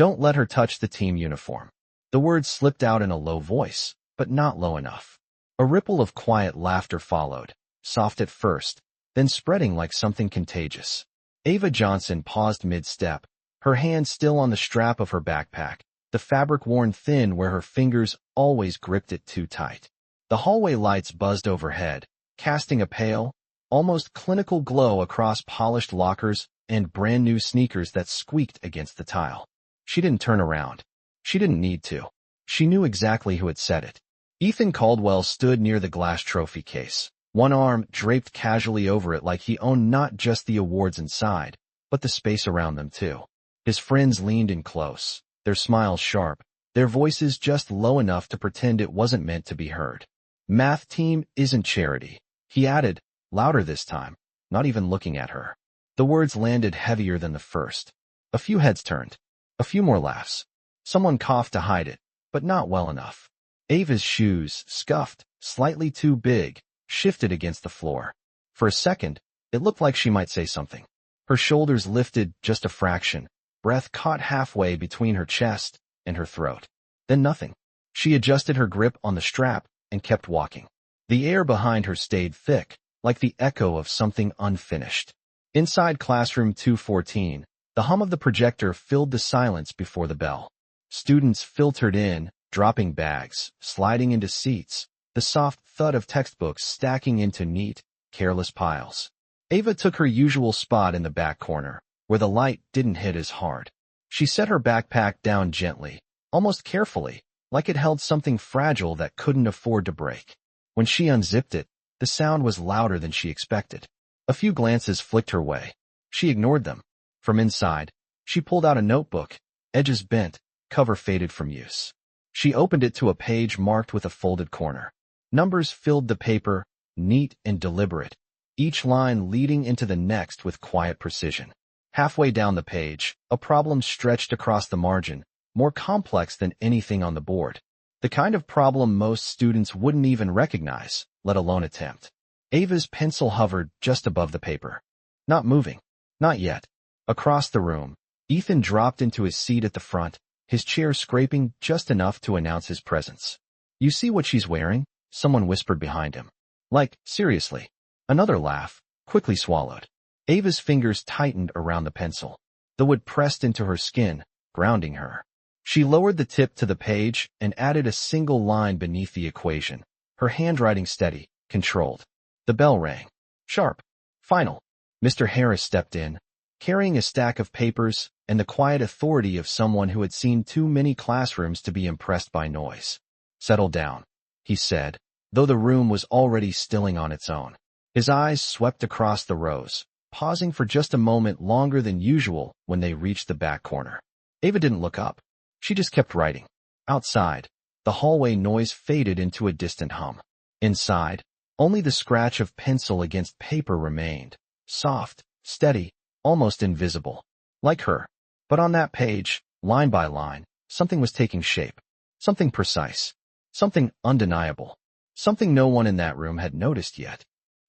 Don't let her touch the team uniform. The words slipped out in a low voice, but not low enough. A ripple of quiet laughter followed, soft at first, then spreading like something contagious. Ava Johnson paused mid-step, her hand still on the strap of her backpack, the fabric worn thin where her fingers always gripped it too tight. The hallway lights buzzed overhead, casting a pale, almost clinical glow across polished lockers and brand-new sneakers that squeaked against the tile. She didn't turn around. She didn't need to. She knew exactly who had said it. Ethan Caldwell stood near the glass trophy case, one arm draped casually over it like he owned not just the awards inside, but the space around them too. His friends leaned in close, their smiles sharp, their voices just low enough to pretend it wasn't meant to be heard. Math team isn't charity, he added, louder this time, not even looking at her. The words landed heavier than the first. A few heads turned. A few more laughs. Someone coughed to hide it, but not well enough. Ava's shoes, scuffed, slightly too big, shifted against the floor. For a second, it looked like she might say something. Her shoulders lifted just a fraction, breath caught halfway between her chest and her throat. Then nothing. She adjusted her grip on the strap and kept walking. The air behind her stayed thick, like the echo of something unfinished. Inside classroom 214, the hum of the projector filled the silence before the bell. Students filtered in, dropping bags, sliding into seats, the soft thud of textbooks stacking into neat, careless piles. Ava took her usual spot in the back corner, where the light didn't hit as hard. She set her backpack down gently, almost carefully, like it held something fragile that couldn't afford to break. When she unzipped it, the sound was louder than she expected. A few glances flicked her way. She ignored them. From inside, she pulled out a notebook, edges bent, cover faded from use. She opened it to a page marked with a folded corner. Numbers filled the paper, neat and deliberate, each line leading into the next with quiet precision. Halfway down the page, a problem stretched across the margin, more complex than anything on the board. The kind of problem most students wouldn't even recognize, let alone attempt. Ava's pencil hovered just above the paper. Not moving. Not yet. Across the room, Ethan dropped into his seat at the front, his chair scraping just enough to announce his presence. You see what she's wearing? Someone whispered behind him. Like, seriously. Another laugh, quickly swallowed. Ava's fingers tightened around the pencil. The wood pressed into her skin, grounding her. She lowered the tip to the page and added a single line beneath the equation, her handwriting steady, controlled. The bell rang. Sharp. Final. Mr. Harris stepped in, carrying a stack of papers and the quiet authority of someone who had seen too many classrooms to be impressed by noise. Settle down, he said, though the room was already stilling on its own. His eyes swept across the rows, pausing for just a moment longer than usual when they reached the back corner. Ava didn't look up. She just kept writing. Outside, the hallway noise faded into a distant hum. Inside, only the scratch of pencil against paper remained, soft, steady, almost invisible. Like her. But on that page, line by line, something was taking shape. Something precise. Something undeniable. Something no one in that room had noticed yet.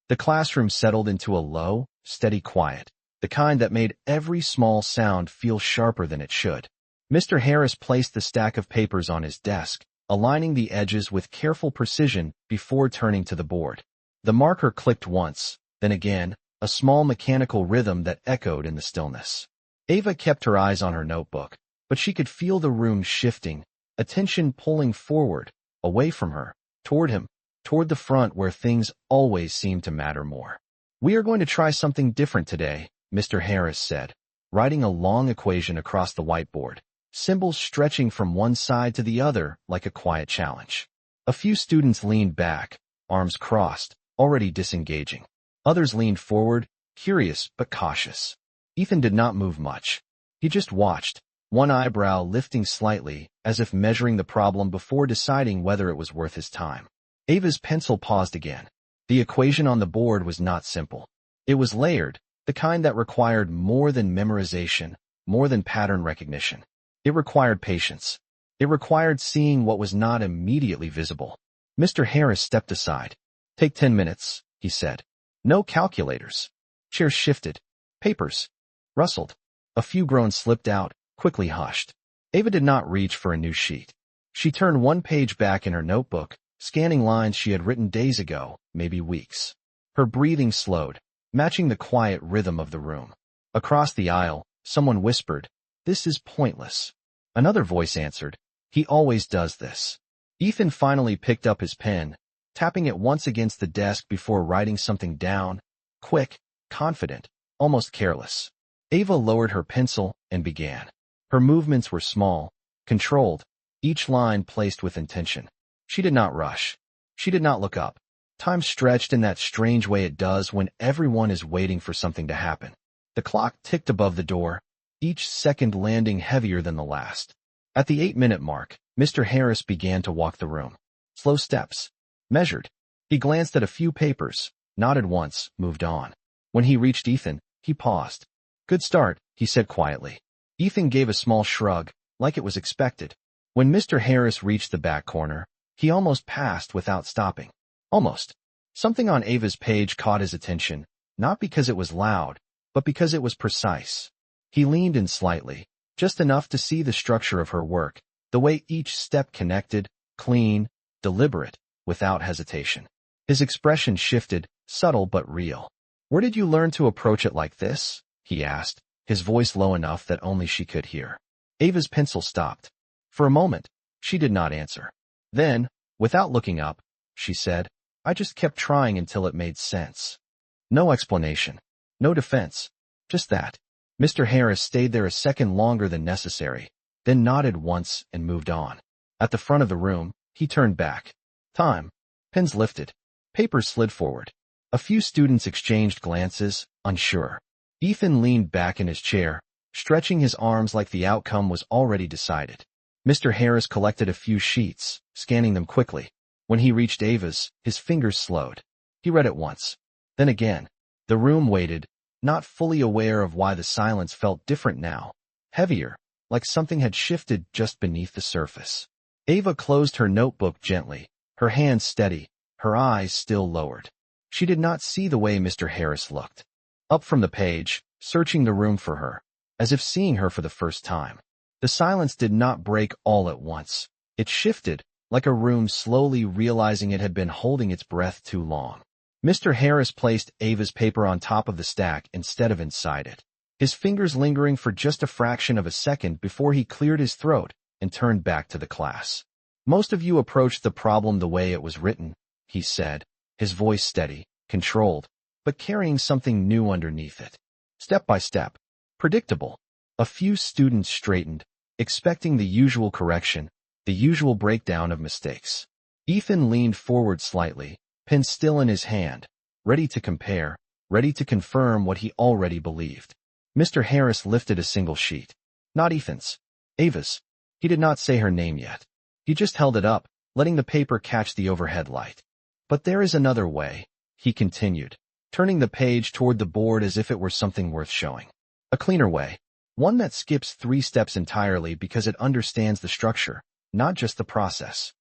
The classroom settled into a low, steady quiet, the kind that made every small sound feel sharper than it should. Mr. Harris placed the stack of papers on his desk, aligning the edges with careful precision before turning to the board. The marker clicked once, then again, a small mechanical rhythm that echoed in the stillness. Ava kept her eyes on her notebook, but she could feel the room shifting, attention pulling forward, away from her, toward him, toward the front where things always seemed to matter more. We are going to try something different today, Mr. Harris said, writing a long equation across the whiteboard, symbols stretching from one side to the other like a quiet challenge. A few students leaned back, arms crossed, already disengaging. Others leaned forward, curious but cautious. Ethan did not move much. He just watched, one eyebrow lifting slightly, as if measuring the problem before deciding whether it was worth his time. Ava's pencil paused again. The equation on the board was not simple. It was layered, the kind that required more than memorization, more than pattern recognition. It required patience. It required seeing what was not immediately visible. Mr. Harris stepped aside. Take 10 minutes, he said. No calculators. Chairs shifted. Papers rustled. A few groans slipped out, quickly hushed. Ava did not reach for a new sheet. She turned one page back in her notebook, scanning lines she had written days ago, maybe weeks. Her breathing slowed, matching the quiet rhythm of the room. Across the aisle, someone whispered, "This is pointless." Another voice answered, "He always does this." Ethan finally picked up his pen, tapping it once against the desk before writing something down, quick, confident, almost careless. Ava lowered her pencil and began. Her movements were small, controlled, each line placed with intention. She did not rush. She did not look up. Time stretched in that strange way it does when everyone is waiting for something to happen. The clock ticked above the door, each second landing heavier than the last. At the 8-minute mark, Mr. Harris began to walk the room. Slow steps. Measured. He glanced at a few papers, nodded once, moved on. When he reached Ethan, he paused. "Good start," he said quietly. Ethan gave a small shrug, like it was expected. When Mr. Harris reached the back corner, he almost passed without stopping. Almost. Something on Ava's page caught his attention, not because it was loud, but because it was precise. He leaned in slightly, just enough to see the structure of her work, the way each step connected, clean, deliberate, without hesitation. His expression shifted, subtle but real. "Where did you learn to approach it like this?" he asked, his voice low enough that only she could hear. Ava's pencil stopped. For a moment, she did not answer. Then, without looking up, she said, "I just kept trying until it made sense." No explanation. No defense. Just that. Mr. Harris stayed there a second longer than necessary, then nodded once and moved on. At the front of the room, he turned back. Time. Pens lifted. Papers slid forward. A few students exchanged glances, unsure. Ethan leaned back in his chair, stretching his arms like the outcome was already decided. Mr. Harris collected a few sheets, scanning them quickly. When he reached Ava's, his fingers slowed. He read it once. Then again. The room waited, not fully aware of why the silence felt different now. Heavier, like something had shifted just beneath the surface. Ava closed her notebook gently, her hands steady, her eyes still lowered. She did not see the way Mr. Harris looked. Up from the page, searching the room for her, as if seeing her for the first time. The silence did not break all at once. It shifted, like a room slowly realizing it had been holding its breath too long. Mr. Harris placed Ava's paper on top of the stack instead of inside it, his fingers lingering for just a fraction of a second before he cleared his throat and turned back to the class. "Most of you approached the problem the way it was written," he said, his voice steady, controlled, but carrying something new underneath it. Step by step. Predictable. A few students straightened, expecting the usual correction, the usual breakdown of mistakes. Ethan leaned forward slightly, pen still in his hand, ready to compare, ready to confirm what he already believed. Mr. Harris lifted a single sheet. Not Ethan's. Ava's. He did not say her name yet. He just held it up, letting the paper catch the overhead light. "But there is another way," he continued, turning the page toward the board as if it were something worth showing. "A cleaner way. One that skips 3 steps entirely because it understands the structure, not just the process."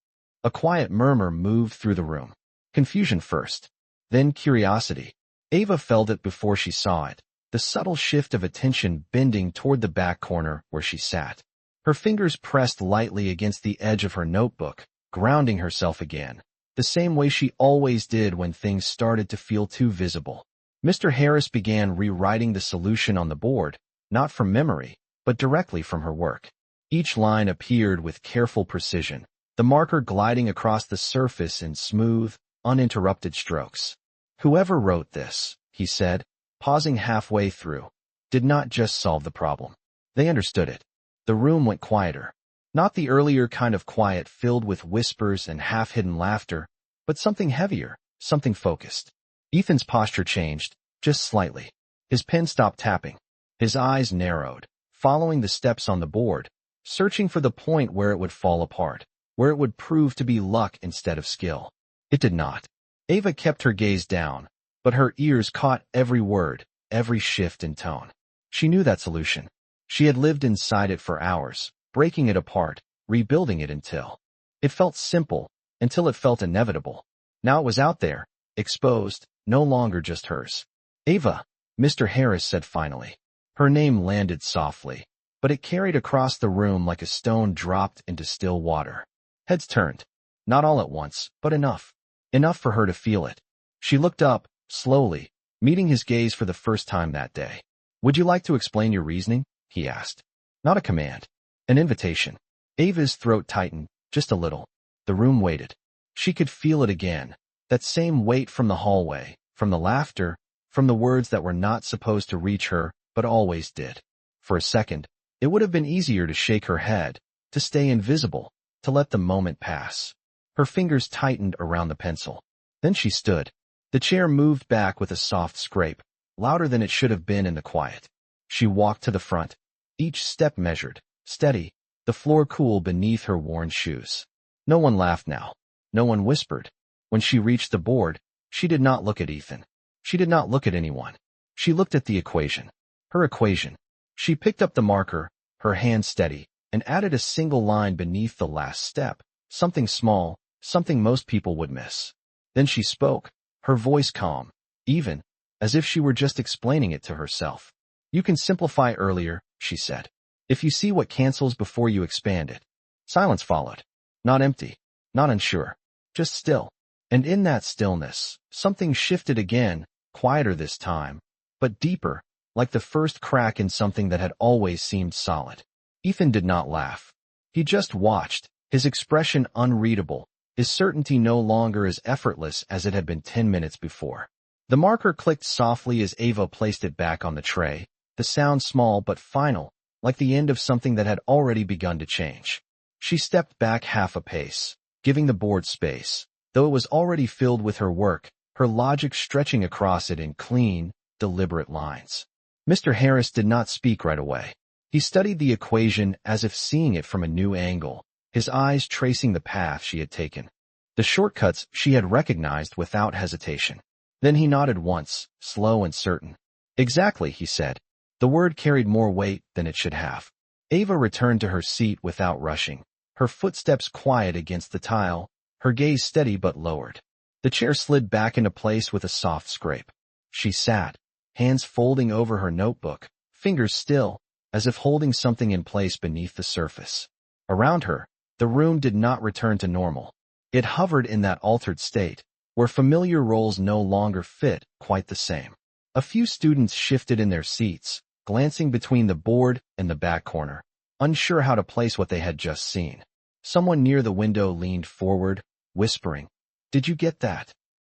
A quiet murmur moved through the room. Confusion first, then curiosity. Ava felt it before she saw it, the subtle shift of attention bending toward the back corner where she sat. Her fingers pressed lightly against the edge of her notebook, grounding herself again, the same way she always did when things started to feel too visible. Mr. Harris began rewriting the solution on the board, not from memory, but directly from her work. Each line appeared with careful precision, the marker gliding across the surface in smooth, uninterrupted strokes. "Whoever wrote this," he said, pausing halfway through, "did not just solve the problem. They understood it." The room went quieter. Not the earlier kind of quiet filled with whispers and half-hidden laughter, but something heavier, something focused. Ethan's posture changed, just slightly. His pen stopped tapping. His eyes narrowed, following the steps on the board, searching for the point where it would fall apart, where it would prove to be luck instead of skill. It did not. Ava kept her gaze down, but her ears caught every word, every shift in tone. She knew that solution. She had lived inside it for hours, breaking it apart, rebuilding it until it felt simple, until it felt inevitable. Now it was out there, exposed, no longer just hers. "Ava," Mr. Harris said finally. Her name landed softly, but it carried across the room like a stone dropped into still water. Heads turned. Not all at once, but enough. Enough for her to feel it. She looked up, slowly, meeting his gaze for the first time that day. "Would you like to explain your reasoning?" he asked. Not a command. An invitation. Ava's throat tightened, just a little. The room waited. She could feel it again. That same weight from the hallway, from the laughter, from the words that were not supposed to reach her, but always did. For a second, it would have been easier to shake her head, to stay invisible, to let the moment pass. Her fingers tightened around the pencil. Then she stood. The chair moved back with a soft scrape, louder than it should have been in the quiet. She walked to the front. Each step measured, steady, the floor cool beneath her worn shoes. No one laughed now. No one whispered. When she reached the board, she did not look at Ethan. She did not look at anyone. She looked at the equation. Her equation. She picked up the marker, her hand steady, and added a single line beneath the last step, something small, something most people would miss. Then she spoke, her voice calm, even, as if she were just explaining it to herself. "You can simplify earlier," she said. "If you see what cancels before you expand it." Silence followed. Not empty, not unsure, just still. And in that stillness, something shifted again, quieter this time, but deeper, like the first crack in something that had always seemed solid. Ethan did not laugh. He just watched, his expression unreadable, his certainty no longer as effortless as it had been 10 minutes before. The marker clicked softly as Ava placed it back on the tray, the sound small but final, like the end of something that had already begun to change. She stepped back half a pace, giving the board space, though it was already filled with her work, her logic stretching across it in clean, deliberate lines. Mr. Harris did not speak right away. He studied the equation as if seeing it from a new angle, his eyes tracing the path she had taken, the shortcuts she had recognized without hesitation. Then he nodded once, slow and certain. "Exactly," he said. The word carried more weight than it should have. Ava returned to her seat without rushing, her footsteps quiet against the tile, her gaze steady but lowered. The chair slid back into place with a soft scrape. She sat, hands folding over her notebook, fingers still, as if holding something in place beneath the surface. Around her, the room did not return to normal. It hovered in that altered state, where familiar roles no longer fit quite the same. A few students shifted in their seats, glancing between the board and the back corner, unsure how to place what they had just seen. Someone near the window leaned forward, whispering, "Did you get that?"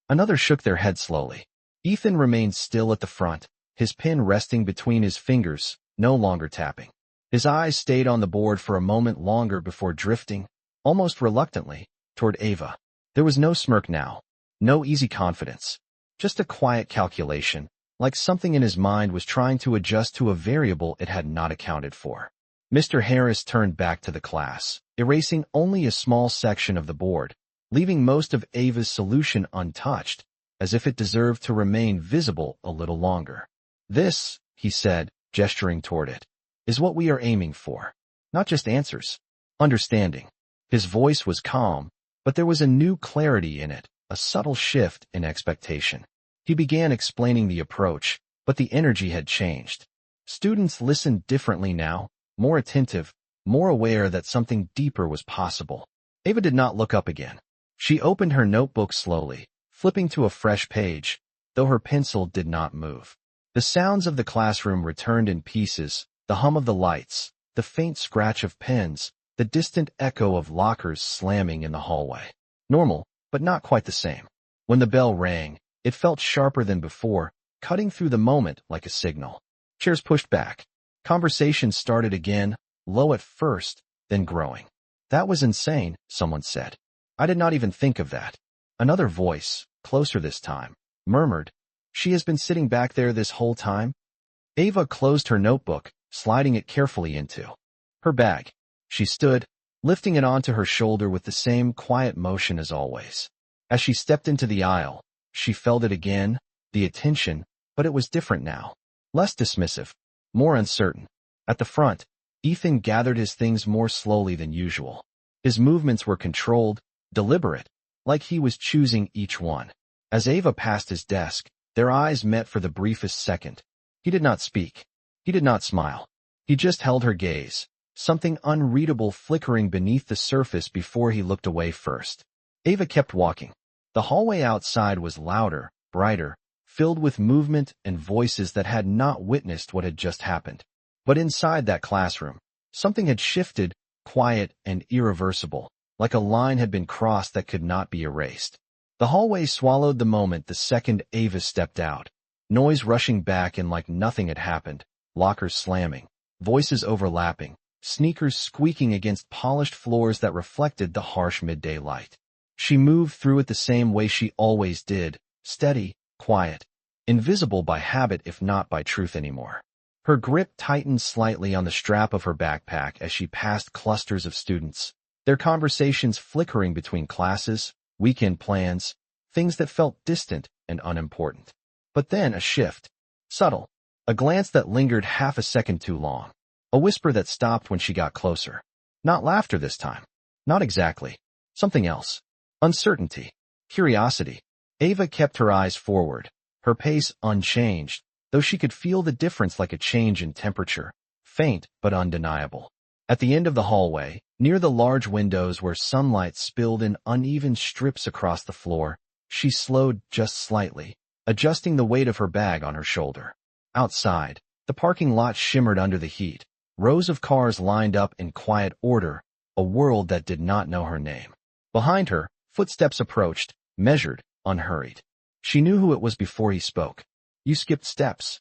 Another shook their head slowly. Ethan remained still at the front, his pen resting between his fingers, no longer tapping. His eyes stayed on the board for a moment longer before drifting, almost reluctantly, toward Ava. There was no smirk now, no easy confidence, just a quiet calculation, like something in his mind was trying to adjust to a variable it had not accounted for. Mr. Harris turned back to the class, erasing only a small section of the board, leaving most of Ava's solution untouched, as if it deserved to remain visible a little longer. "This," he said, gesturing toward it, "is what we are aiming for. Not just answers. Understanding." His voice was calm, but there was a new clarity in it, a subtle shift in expectation. He began explaining the approach, but the energy had changed. Students listened differently now, more attentive, more aware that something deeper was possible. Ava did not look up again. She opened her notebook slowly, flipping to a fresh page, though her pencil did not move. The sounds of the classroom returned in pieces, the hum of the lights, the faint scratch of pens, the distant echo of lockers slamming in the hallway. Normal, but not quite the same. When the bell rang, it felt sharper than before, cutting through the moment like a signal. Chairs pushed back. Conversation started again, low at first, then growing. "That was insane," someone said. "I did not even think of that." Another voice, closer this time, murmured, "She has been sitting back there this whole time?" Ava closed her notebook, sliding it carefully into her bag. She stood, lifting it onto her shoulder with the same quiet motion as always. As she stepped into the aisle, she felt it again, the attention, but it was different now. Less dismissive, more uncertain. At the front, Ethan gathered his things more slowly than usual. His movements were controlled, deliberate, like he was choosing each one. As Ava passed his desk, their eyes met for the briefest second. He did not speak. He did not smile. He just held her gaze, something unreadable flickering beneath the surface before he looked away first. Ava kept walking. The hallway outside was louder, brighter, filled with movement and voices that had not witnessed what had just happened. But inside that classroom, something had shifted, quiet and irreversible, like a line had been crossed that could not be erased. The hallway swallowed the moment the second Ava stepped out, noise rushing back in like nothing had happened, lockers slamming, voices overlapping, sneakers squeaking against polished floors that reflected the harsh midday light. She moved through it the same way she always did, steady, quiet, invisible by habit if not by truth anymore. Her grip tightened slightly on the strap of her backpack as she passed clusters of students, their conversations flickering between classes, weekend plans, things that felt distant and unimportant. But then a shift. Subtle. A glance that lingered half a second too long. A whisper that stopped when she got closer. Not laughter this time. Not exactly. Something else. Uncertainty. Curiosity. Ava kept her eyes forward, her pace unchanged, though she could feel the difference like a change in temperature, faint but undeniable. At the end of the hallway, near the large windows where sunlight spilled in uneven strips across the floor, she slowed just slightly, adjusting the weight of her bag on her shoulder. Outside, the parking lot shimmered under the heat. Rows of cars lined up in quiet order, a world that did not know her name. Behind her, footsteps approached, measured, unhurried. She knew who it was before he spoke. "You skipped steps."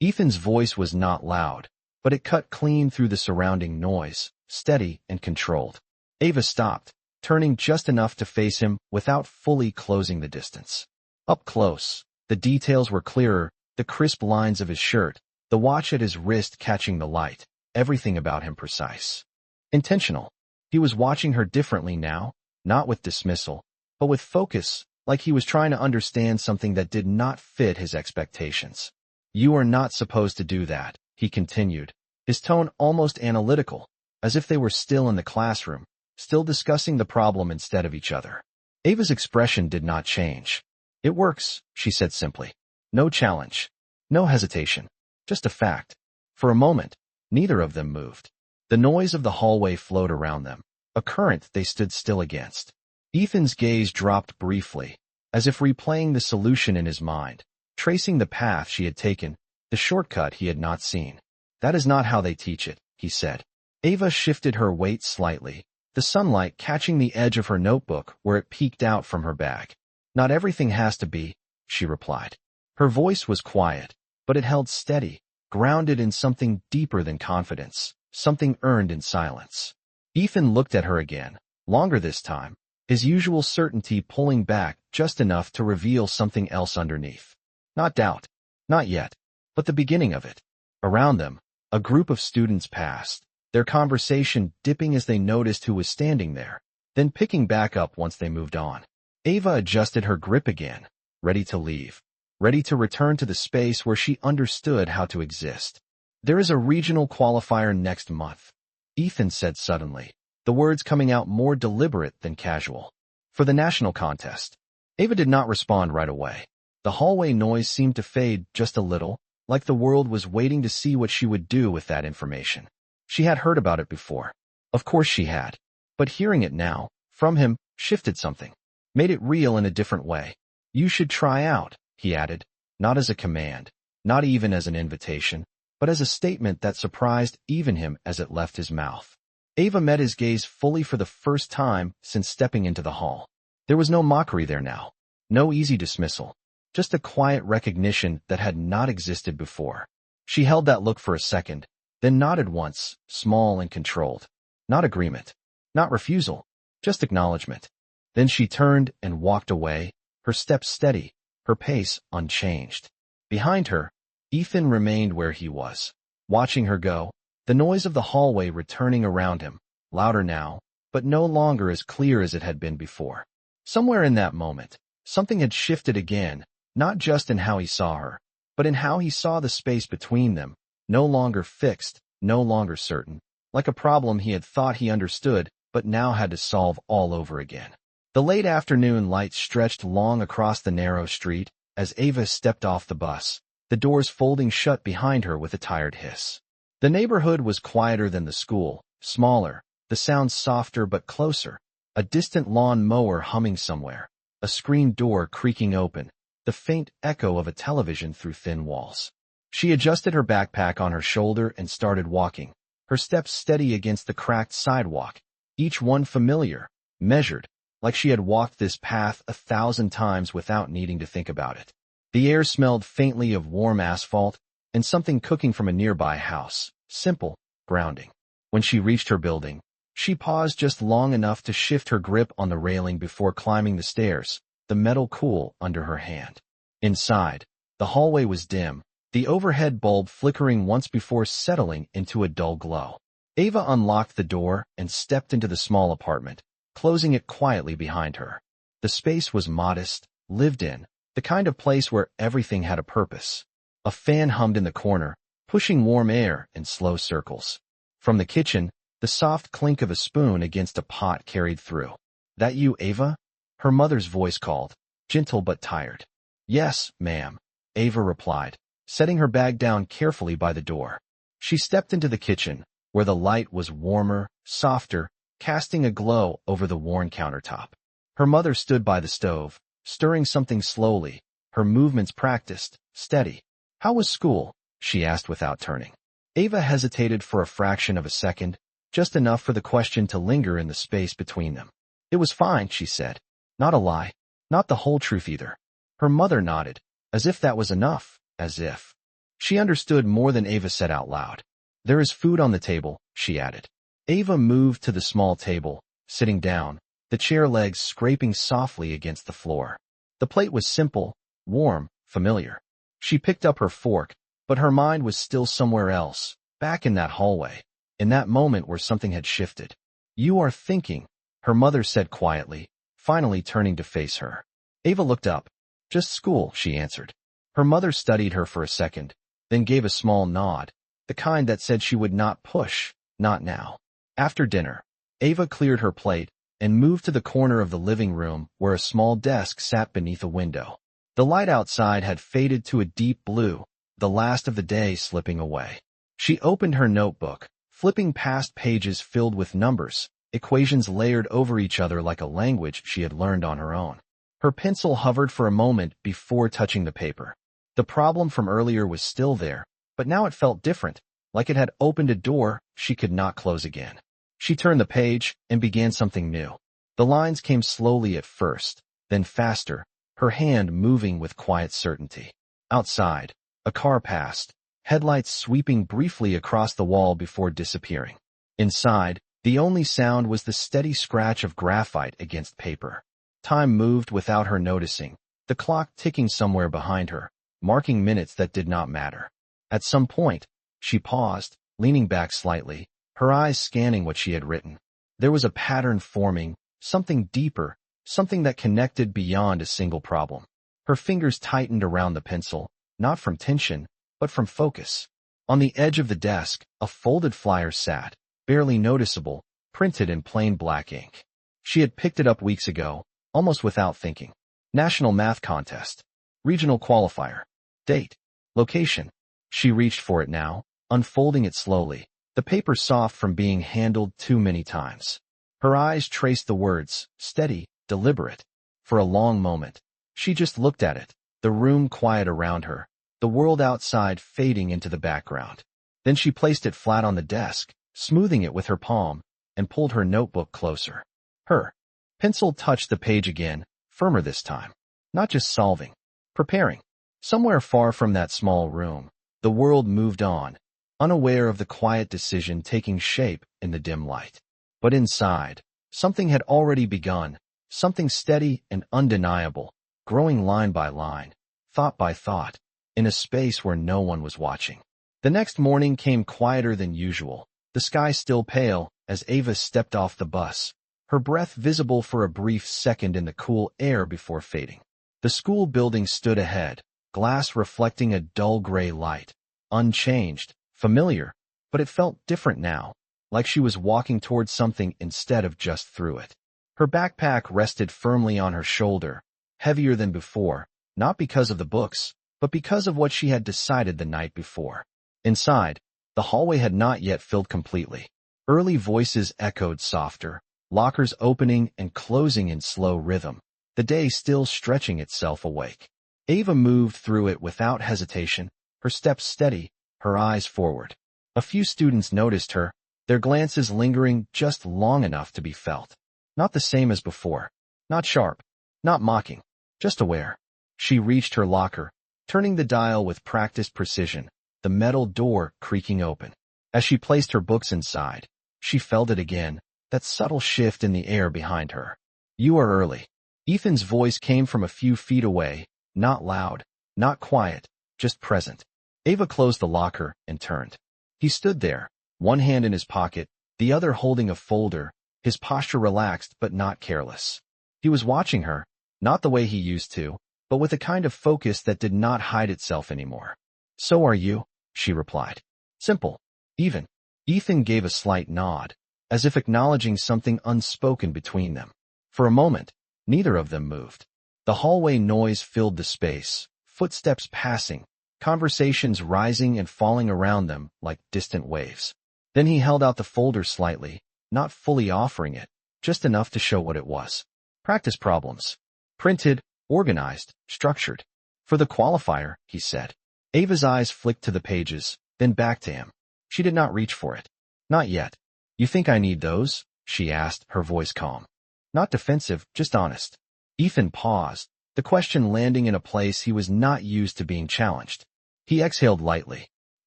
Ethan's voice was not loud, but it cut clean through the surrounding noise, steady and controlled. Ava stopped, turning just enough to face him without fully closing the distance. Up close, the details were clearer, the crisp lines of his shirt, the watch at his wrist catching the light, everything about him precise. Intentional. He was watching her differently now, not with dismissal, but with focus, like he was trying to understand something that did not fit his expectations. "You are not supposed to do that," he continued, his tone almost analytical, as if they were still in the classroom, still discussing the problem instead of each other. Ava's expression did not change. "It works," she said simply. No challenge, no hesitation, just a fact. For a moment, neither of them moved. The noise of the hallway flowed around them, a current they stood still against. Ethan's gaze dropped briefly, as if replaying the solution in his mind, tracing the path she had taken, the shortcut he had not seen. "That is not how they teach it," he said. Ava shifted her weight slightly, the sunlight catching the edge of her notebook where it peeked out from her bag. "Not everything has to be," she replied. Her voice was quiet, but it held steady, grounded in something deeper than confidence, something earned in silence. Ethan looked at her again, longer this time, his usual certainty pulling back just enough to reveal something else underneath. Not doubt, not yet, but the beginning of it. Around them, a group of students passed, their conversation dipping as they noticed who was standing there, then picking back up once they moved on. Ava adjusted her grip again, ready to leave, ready to return to the space where she understood how to exist. "There is a regional qualifier next month," Ethan said suddenly, the words coming out more deliberate than casual. "For the national contest." Ava did not respond right away. The hallway noise seemed to fade just a little, like the world was waiting to see what she would do with that information. She had heard about it before. Of course she had. But hearing it now, from him, shifted something, made it real in a different way. "You should try out," he added, not as a command, not even as an invitation, but as a statement that surprised even him as it left his mouth. Ava met his gaze fully for the first time since stepping into the hall. There was no mockery there now, no easy dismissal, just a quiet recognition that had not existed before. She held that look for a second, then nodded once, small and controlled. Not agreement, not refusal, just acknowledgement. Then she turned and walked away, her steps steady, her pace unchanged. Behind her, Ethan remained where he was, watching her go, the noise of the hallway returning around him, louder now, but no longer as clear as it had been before. Somewhere in that moment, something had shifted again, not just in how he saw her, but in how he saw the space between them, no longer fixed, no longer certain, like a problem he had thought he understood, but now had to solve all over again. The late afternoon light stretched long across the narrow street as Ava stepped off the bus, the doors folding shut behind her with a tired hiss. The neighborhood was quieter than the school, smaller, the sounds softer but closer. A distant lawn mower humming somewhere, a screen door creaking open, the faint echo of a television through thin walls. She adjusted her backpack on her shoulder and started walking, her steps steady against the cracked sidewalk, each one familiar, measured, like she had walked this path 1,000 times without needing to think about it. The air smelled faintly of warm asphalt and something cooking from a nearby house, simple, grounding. When she reached her building, she paused just long enough to shift her grip on the railing before climbing the stairs, the metal cool under her hand. Inside, the hallway was dim, the overhead bulb flickering once before settling into a dull glow. Ava unlocked the door and stepped into the small apartment, closing it quietly behind her. The space was modest, lived in, the kind of place where everything had a purpose. A fan hummed in the corner, pushing warm air in slow circles. From the kitchen, the soft clink of a spoon against a pot carried through. "That you, Ava?" Her mother's voice called, gentle but tired. "Yes, ma'am," Ava replied, setting her bag down carefully by the door. She stepped into the kitchen, where the light was warmer, softer, casting a glow over the worn countertop. Her mother stood by the stove, stirring something slowly, her movements practiced, steady. "How was school?" she asked without turning. Ava hesitated for a fraction of a second, just enough for the question to linger in the space between them. "It was fine," she said. "Not a lie. Not the whole truth either." Her mother nodded, as if that was enough, as if. She understood more than Ava said out loud. "There is food on the table," she added. Ava moved to the small table, sitting down, the chair legs scraping softly against the floor. The plate was simple, warm, familiar. She picked up her fork, but her mind was still somewhere else, back in that hallway, in that moment where something had shifted. "You are thinking," her mother said quietly, finally turning to face her. Ava looked up. "Just school," she answered. Her mother studied her for a second, then gave a small nod, the kind that said she would not push, not now. After dinner, Ava cleared her plate and moved to the corner of the living room where a small desk sat beneath a window. The light outside had faded to a deep blue, the last of the day slipping away. She opened her notebook, flipping past pages filled with numbers, equations layered over each other like a language she had learned on her own. Her pencil hovered for a moment before touching the paper. The problem from earlier was still there, but now it felt different, like it had opened a door she could not close again. She turned the page and began something new. The lines came slowly at first, then faster, her hand moving with quiet certainty. Outside, a car passed, headlights sweeping briefly across the wall before disappearing. Inside, the only sound was the steady scratch of graphite against paper. Time moved without her noticing, the clock ticking somewhere behind her, marking minutes that did not matter. At some point, she paused, leaning back slightly, her eyes scanning what she had written. There was a pattern forming, something deeper, something that connected beyond a single problem. Her fingers tightened around the pencil, not from tension, but from focus. On the edge of the desk, a folded flyer sat, barely noticeable, printed in plain black ink. She had picked it up weeks ago, almost without thinking. National Math Contest. Regional Qualifier. Date. Location. She reached for it now, unfolding it slowly, the paper soft from being handled too many times. Her eyes traced the words, steady, deliberate. For a long moment, she just looked at it, the room quiet around her, the world outside fading into the background. Then she placed it flat on the desk, smoothing it with her palm, and pulled her notebook closer. Her pencil touched the page again, firmer this time. Not just solving, preparing. Somewhere far from that small room, the world moved on, unaware of the quiet decision taking shape in the dim light. But inside, something had already begun, something steady and undeniable, growing line by line, thought by thought, in a space where no one was watching. The next morning came quieter than usual, the sky still pale as Ava stepped off the bus, her breath visible for a brief second in the cool air before fading. The school building stood ahead, glass reflecting a dull gray light, unchanged, familiar, but it felt different now, like she was walking towards something instead of just through it. Her backpack rested firmly on her shoulder, heavier than before, not because of the books, but because of what she had decided the night before. Inside, The hallway had not yet filled completely. Early voices echoed softer, lockers opening and closing in slow rhythm, the day still stretching itself awake. Ava moved through it without hesitation, her steps steady, her eyes forward. A few students noticed her, their glances lingering just long enough to be felt. Not the same as before. Not sharp. Not mocking. Just aware. She reached her locker, turning the dial with practiced precision, the metal door creaking open. As she placed her books inside, she felt it again, that subtle shift in the air behind her. "You are early." Ethan's voice came from a few feet away, not loud, not quiet, just present. Ava closed the locker and turned. He stood there, one hand in his pocket, the other holding a folder, his posture relaxed but not careless. He was watching her, not the way he used to, but with a kind of focus that did not hide itself anymore. "So are you," she replied. Simple. Even. Ethan gave a slight nod, as if acknowledging something unspoken between them. For a moment, neither of them moved. The hallway noise filled the space, footsteps passing, conversations rising and falling around them like distant waves. Then he held out the folder slightly, not fully offering it, just enough to show what it was. Practice problems. Printed, organized, structured. "For the qualifier," he said. Ava's eyes flicked to the pages, then back to him. She did not reach for it. "Not yet." "You think I need those?" she asked, her voice calm. Not defensive, just honest. Ethan paused, the question landing in a place he was not used to being challenged. He exhaled lightly.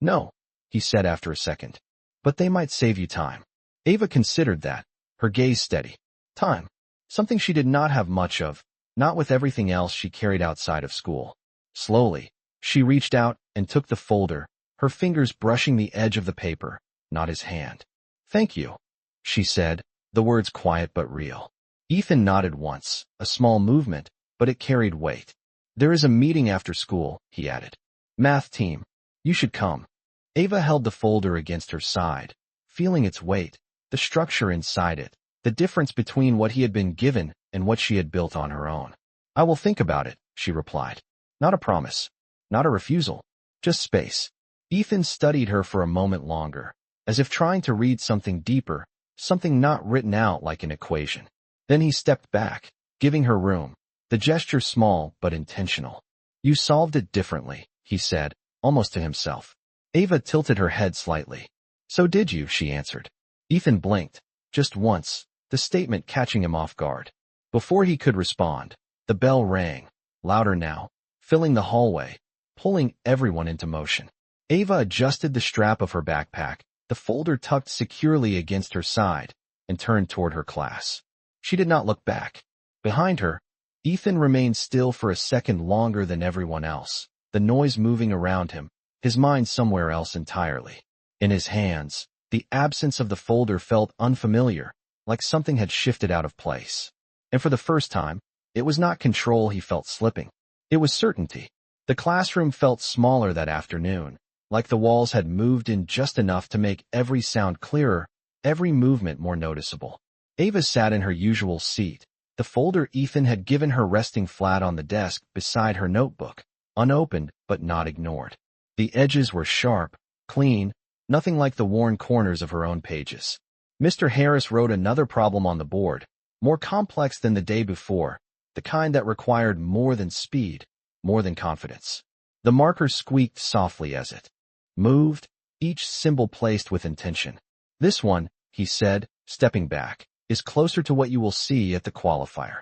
"No," he said after a second. "But they might save you time." Ava considered that, her gaze steady. Time. Something she did not have much of, not with everything else she carried outside of school. Slowly, she reached out and took the folder, her fingers brushing the edge of the paper, not his hand. "Thank you," she said, the words quiet but real. Ethan nodded once, a small movement, but it carried weight. "There is a meeting after school," he added. "Math team. You should come." Ava held the folder against her side, feeling its weight, the structure inside it, the difference between what he had been given and what she had built on her own. "I will think about it," she replied. Not a promise, not a refusal, just space. Ethan studied her for a moment longer, as if trying to read something deeper, something not written out like an equation. Then he stepped back, giving her room, the gesture small but intentional. "You solved it differently," he said, almost to himself. Ava tilted her head slightly. "So did you," she answered. Ethan blinked, just once, the statement catching him off guard. Before he could respond, the bell rang, louder now, filling the hallway, pulling everyone into motion. Ava adjusted the strap of her backpack, the folder tucked securely against her side, and turned toward her class. She did not look back. Behind her, Ethan remained still for a second longer than everyone else, the noise moving around him, his mind somewhere else entirely. In his hands, the absence of the folder felt unfamiliar, like something had shifted out of place. And for the first time, it was not control he felt slipping. It was certainty. The classroom felt smaller that afternoon, like the walls had moved in just enough to make every sound clearer, every movement more noticeable. Ava sat in her usual seat, the folder Ethan had given her resting flat on the desk beside her notebook, unopened but not ignored. The edges were sharp, clean, nothing like the worn corners of her own pages. Mr. Harris wrote another problem on the board, more complex than the day before, the kind that required more than speed, more than confidence. The marker squeaked softly as it moved, each symbol placed with intention. "This one," he said, stepping back, "is closer to what you will see at the qualifier."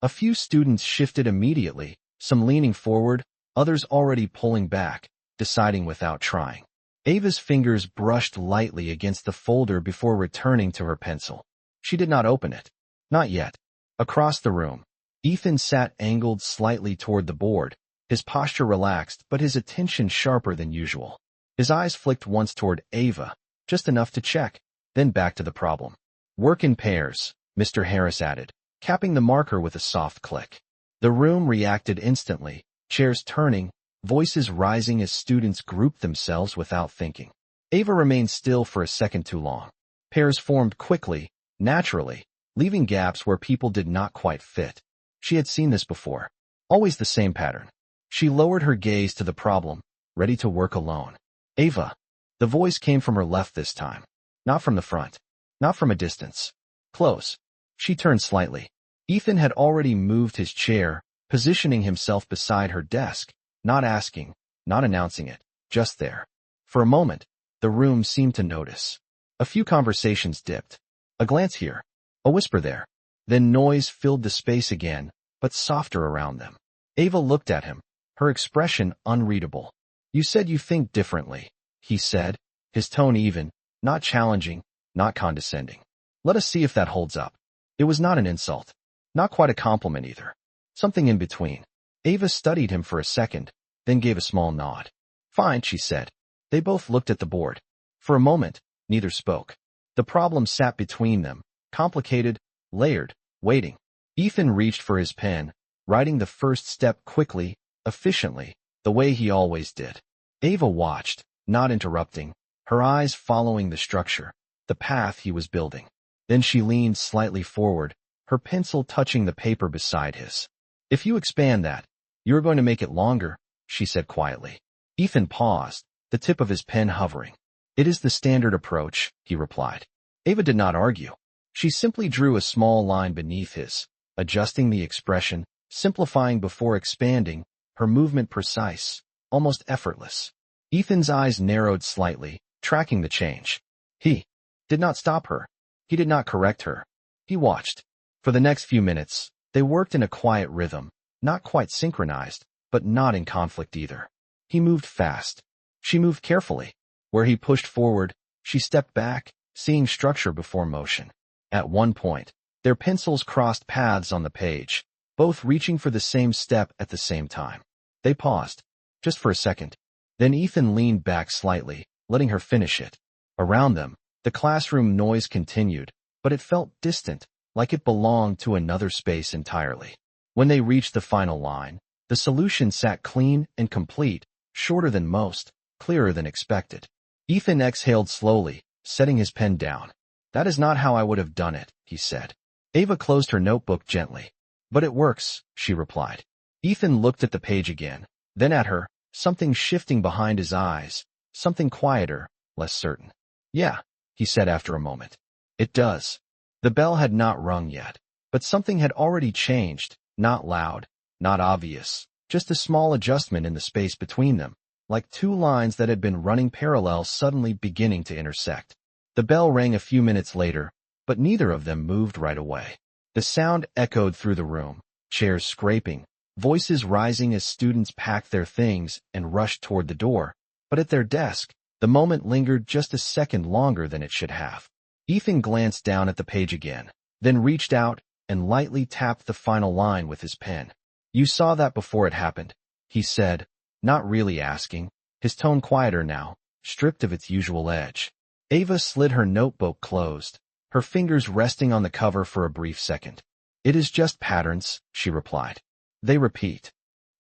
A few students shifted immediately, some leaning forward, others already pulling back, deciding without trying. Ava's fingers brushed lightly against the folder before returning to her pencil. She did not open it. Not yet. Across the room, Ethan sat angled slightly toward the board, his posture relaxed but his attention sharper than usual. His eyes flicked once toward Ava, just enough to check, then back to the problem. "Work in pairs," Mr. Harris added, capping the marker with a soft click. The room reacted instantly, chairs turning, voices rising as students grouped themselves without thinking. Ava remained still for a second too long. Pairs formed quickly, naturally, leaving gaps where people did not quite fit. She had seen this before. Always the same pattern. She lowered her gaze to the problem, ready to work alone. "Ava." The voice came from her left this time. Not from the front. Not from a distance. Close. She turned slightly. Ethan had already moved his chair, positioning himself beside her desk, not asking, not announcing it, just there. For a moment, the room seemed to notice. A few conversations dipped. A glance here. A whisper there. Then noise filled the space again, but softer around them. Ava looked at him, her expression unreadable. You said you think differently, he said, his tone even, not challenging, not condescending. Let us see if that holds up. It was not an insult. Not quite a compliment either. Something in between. Ava studied him for a second, then gave a small nod. Fine, she said. They both looked at the board. For a moment, neither spoke. The problem sat between them, complicated, layered, waiting. Ethan reached for his pen, writing the first step quickly, efficiently, the way he always did. Ava watched, not interrupting, her eyes following the structure, the path he was building. Then she leaned slightly forward, her pencil touching the paper beside his. If you expand that, you're going to make it longer, she said quietly. Ethan paused, the tip of his pen hovering. It is the standard approach, he replied. Ava did not argue. She simply drew a small line beneath his, adjusting the expression, simplifying before expanding, her movement precise, almost effortless. Ethan's eyes narrowed slightly, tracking the change. He did not stop her. He did not correct her. He watched. For the next few minutes, they worked in a quiet rhythm, not quite synchronized, but not in conflict either. He moved fast. She moved carefully. Where he pushed forward, she stepped back, seeing structure before motion. At one point, their pencils crossed paths on the page, both reaching for the same step at the same time. They paused, just for a second. Then Ethan leaned back slightly, letting her finish it. Around them, the classroom noise continued, but it felt distant, like it belonged to another space entirely. When they reached the final line, the solution sat clean and complete, shorter than most, clearer than expected. Ethan exhaled slowly, setting his pen down. That is not how I would have done it, he said. Ava closed her notebook gently. But it works, she replied. Ethan looked at the page again, then at her, something shifting behind his eyes, something quieter, less certain. Yeah, he said after a moment. It does. The bell had not rung yet, but something had already changed, not loud, not obvious, just a small adjustment in the space between them, like two lines that had been running parallel suddenly beginning to intersect. The bell rang a few minutes later, but neither of them moved right away. The sound echoed through the room, chairs scraping, voices rising as students packed their things and rushed toward the door, but at their desk, the moment lingered just a second longer than it should have. Ethan glanced down at the page again, then reached out and lightly tapped the final line with his pen. You saw that before it happened, he said, not really asking, his tone quieter now, stripped of its usual edge. Ava slid her notebook closed, her fingers resting on the cover for a brief second. It is just patterns, she replied. They repeat.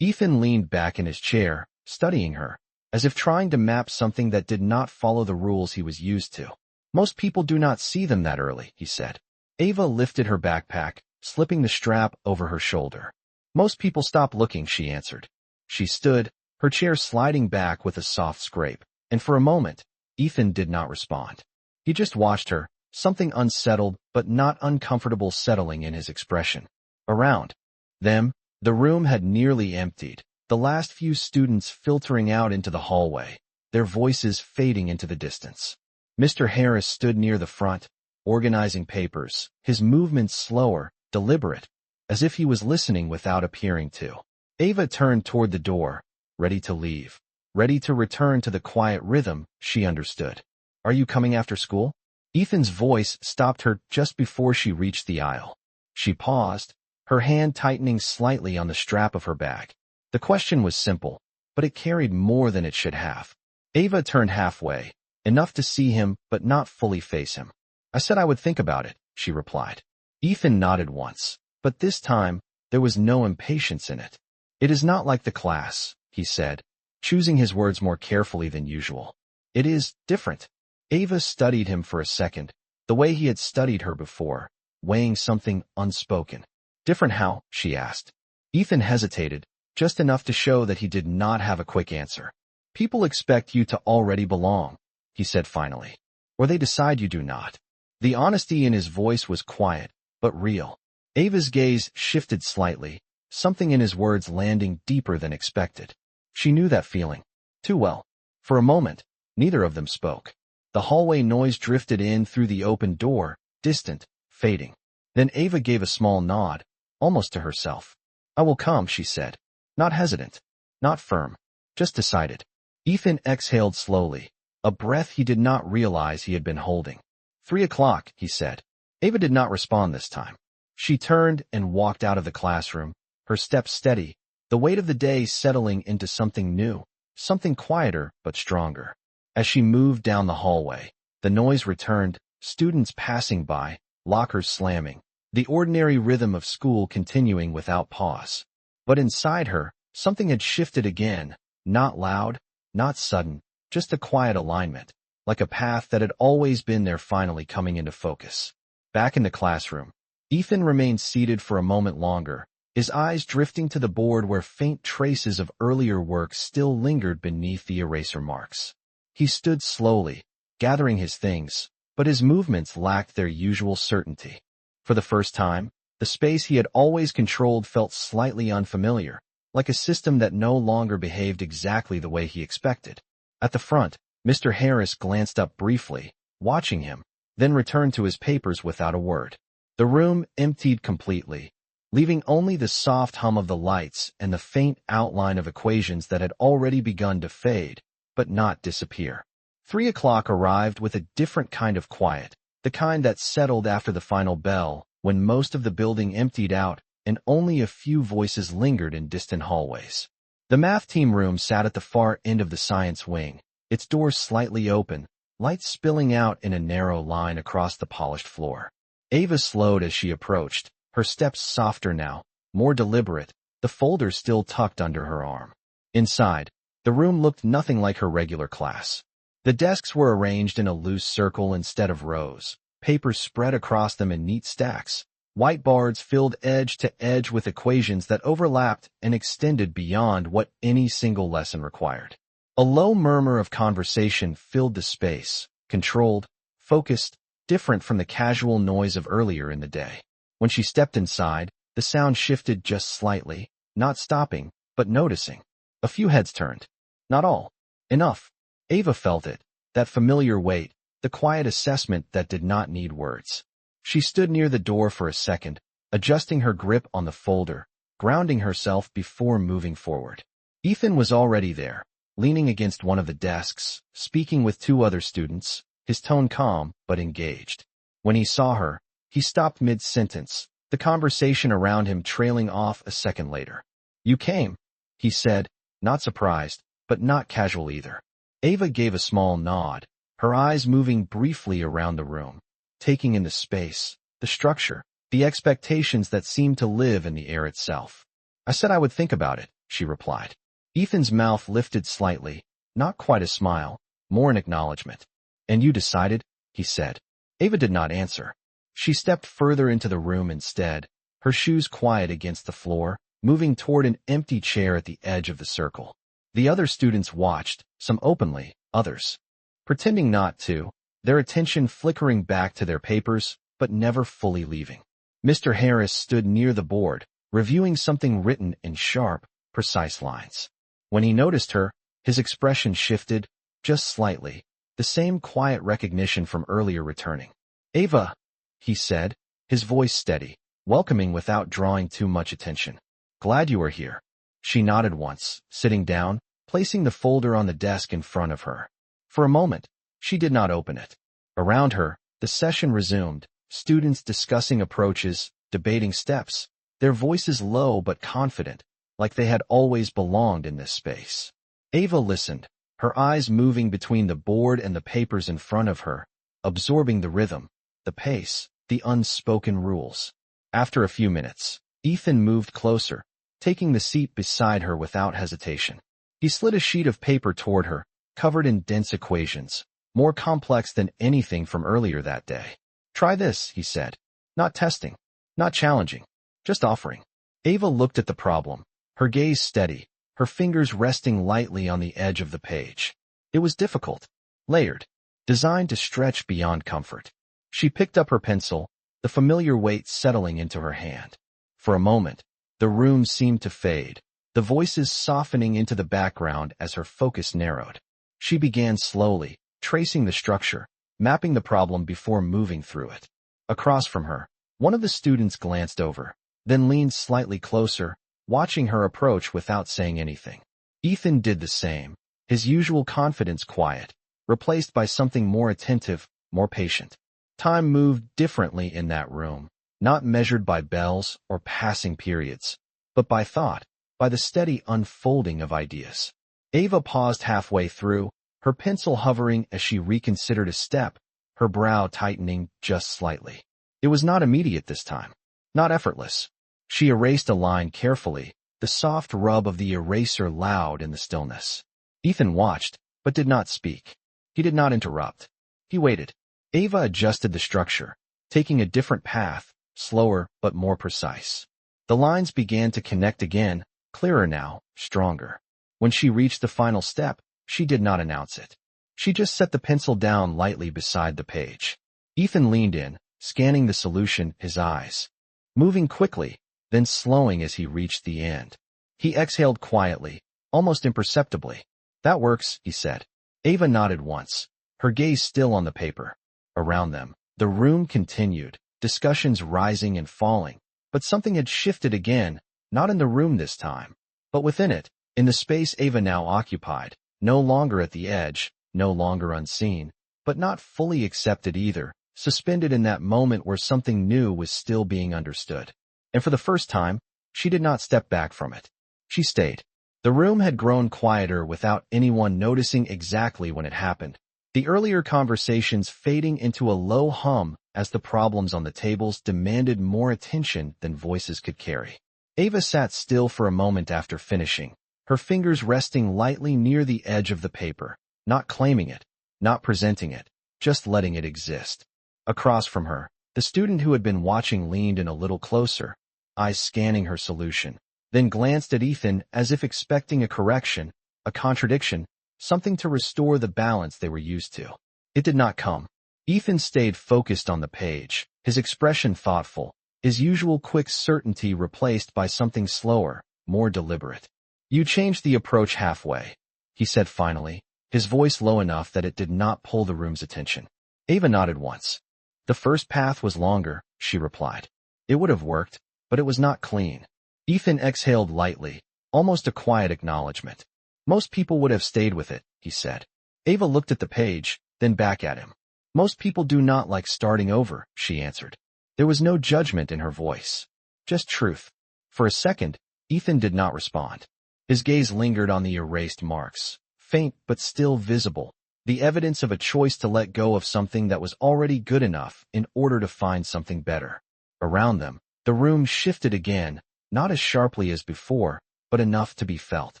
Ethan leaned back in his chair, studying her, as if trying to map something that did not follow the rules he was used to. Most people do not see them that early, he said. Ava lifted her backpack, slipping the strap over her shoulder. Most people stop looking, she answered. She stood, her chair sliding back with a soft scrape, and for a moment, Ethan did not respond. He just watched her, something unsettled but not uncomfortable settling in his expression. Around them, the room had nearly emptied, the last few students filtering out into the hallway, their voices fading into the distance. Mr. Harris stood near the front, organizing papers, his movements slower, deliberate, as if he was listening without appearing to. Ava turned toward the door, ready to leave, ready to return to the quiet rhythm she understood. Are you coming after school? Ethan's voice stopped her just before she reached the aisle. She paused, her hand tightening slightly on the strap of her bag. The question was simple, but it carried more than it should have. Ava turned halfway, enough to see him but not fully face him. I said I would think about it, she replied. Ethan nodded once, but this time, there was no impatience in it. It is not like the class, he said, choosing his words more carefully than usual. It is different. Ava studied him for a second, the way he had studied her before, weighing something unspoken. Different how? She asked. Ethan hesitated, just enough to show that he did not have a quick answer. People expect you to already belong. he said finally. Or they decide you do not. The honesty in his voice was quiet, but real. Ava's gaze shifted slightly, something in his words landing deeper than expected. She knew that feeling too well. For a moment, neither of them spoke. The hallway noise drifted in through the open door, distant, fading. Then Ava gave a small nod, almost to herself. I will come, she said. Not hesitant, not firm, just decided. Ethan exhaled slowly, a breath he did not realize he had been holding. 3 o'clock, he said. Ava did not respond this time. She turned and walked out of the classroom, her steps steady, the weight of the day settling into something new, something quieter but stronger. As she moved down the hallway, the noise returned, students passing by, lockers slamming, the ordinary rhythm of school continuing without pause. But inside her, something had shifted again, not loud, not sudden, just a quiet alignment, like a path that had always been there finally coming into focus. Back in the classroom, Ethan remained seated for a moment longer, his eyes drifting to the board where faint traces of earlier work still lingered beneath the eraser marks. He stood slowly, gathering his things, but his movements lacked their usual certainty. For the first time, the space he had always controlled felt slightly unfamiliar, like a system that no longer behaved exactly the way he expected. At the front, Mr. Harris glanced up briefly, watching him, then returned to his papers without a word. The room emptied completely, leaving only the soft hum of the lights and the faint outline of equations that had already begun to fade, but not disappear. 3 o'clock arrived with a different kind of quiet, the kind that settled after the final bell, when most of the building emptied out and only a few voices lingered in distant hallways. The math team room sat at the far end of the science wing, its doors slightly open, light spilling out in a narrow line across the polished floor. Ava slowed as she approached, her steps softer now, more deliberate, the folder still tucked under her arm. Inside, the room looked nothing like her regular class. The desks were arranged in a loose circle instead of rows, papers spread across them in neat stacks, whiteboards filled edge to edge with equations that overlapped and extended beyond what any single lesson required. A low murmur of conversation filled the space, controlled, focused, different from the casual noise of earlier in the day. When she stepped inside, the sound shifted just slightly, not stopping, but noticing. A few heads turned. Not all. Enough. Ava felt it, that familiar weight, the quiet assessment that did not need words. She stood near the door for a second, adjusting her grip on the folder, grounding herself before moving forward. Ethan was already there, leaning against one of the desks, speaking with 2 other students, his tone calm but engaged. When he saw her, he stopped mid-sentence, the conversation around him trailing off a second later. You came, he said, not surprised, but not casual either. Ava gave a small nod, her eyes moving briefly around the room, taking in the space, the structure, the expectations that seemed to live in the air itself. I said I would think about it, she replied. Ethan's mouth lifted slightly, not quite a smile, more an acknowledgement. And you decided, he said. Ava did not answer. She stepped further into the room instead, her shoes quiet against the floor, moving toward an empty chair at the edge of the circle. The other students watched, some openly, others pretending not to, their attention flickering back to their papers, but never fully leaving. Mr. Harris stood near the board, reviewing something written in sharp, precise lines. When he noticed her, his expression shifted, just slightly, the same quiet recognition from earlier returning. Ava, he said, his voice steady, welcoming without drawing too much attention. Glad you are here. She nodded once, sitting down, placing the folder on the desk in front of her. For a moment, she did not open it. Around her, the session resumed, students discussing approaches, debating steps, their voices low but confident, like they had always belonged in this space. Ava listened, her eyes moving between the board and the papers in front of her, absorbing the rhythm, the pace, the unspoken rules. After a few minutes, Ethan moved closer, taking the seat beside her without hesitation. He slid a sheet of paper toward her, covered in dense equations, more complex than anything from earlier that day. Try this, he said. Not testing, not challenging, just offering. Ava looked at the problem, her gaze steady, her fingers resting lightly on the edge of the page. It was difficult, layered, designed to stretch beyond comfort. She picked up her pencil, the familiar weight settling into her hand. For a moment, the room seemed to fade, the voices softening into the background as her focus narrowed. She began slowly, tracing the structure, mapping the problem before moving through it. Across from her, one of the students glanced over, then leaned slightly closer, watching her approach without saying anything. Ethan did the same, his usual confidence quiet, replaced by something more attentive, more patient. Time moved differently in that room, not measured by bells or passing periods, but by thought, by the steady unfolding of ideas. Ava paused halfway through, her pencil hovering as she reconsidered a step, her brow tightening just slightly. It was not immediate this time, not effortless. She erased a line carefully, the soft rub of the eraser loud in the stillness. Ethan watched, but did not speak. He did not interrupt. He waited. Ava adjusted the structure, taking a different path, slower but more precise. The lines began to connect again, clearer now, stronger. When she reached the final step, she did not announce it. She just set the pencil down lightly beside the page. Ethan leaned in, scanning the solution, his eyes moving quickly, then slowing as he reached the end. He exhaled quietly, almost imperceptibly. "That works," he said. Ava nodded once, her gaze still on the paper. Around them, the room continued, discussions rising and falling, but something had shifted again, not in the room this time, but within it, in the space Ava now occupied, no longer at the edge, no longer unseen, but not fully accepted either, suspended in that moment where something new was still being understood. And for the first time, she did not step back from it. She stayed. The room had grown quieter without anyone noticing exactly when it happened, the earlier conversations fading into a low hum as the problems on the tables demanded more attention than voices could carry. Ava sat still for a moment after finishing, her fingers resting lightly near the edge of the paper, not claiming it, not presenting it, just letting it exist. Across from her, the student who had been watching leaned in a little closer, eyes scanning her solution, then glanced at Ethan as if expecting a correction, a contradiction, something to restore the balance they were used to. It did not come. Ethan stayed focused on the page, his expression thoughtful, his usual quick certainty replaced by something slower, more deliberate. "You changed the approach halfway," he said finally, his voice low enough that it did not pull the room's attention. Ava nodded once. "The first path was longer," she replied. "It would have worked, but it was not clean." Ethan exhaled lightly, almost a quiet acknowledgement. "Most people would have stayed with it," he said. Ava looked at the page, then back at him. "Most people do not like starting over," she answered. There was no judgment in her voice, just truth. For a second, Ethan did not respond. His gaze lingered on the erased marks, faint but still visible, the evidence of a choice to let go of something that was already good enough in order to find something better. Around them, the room shifted again, not as sharply as before, but enough to be felt.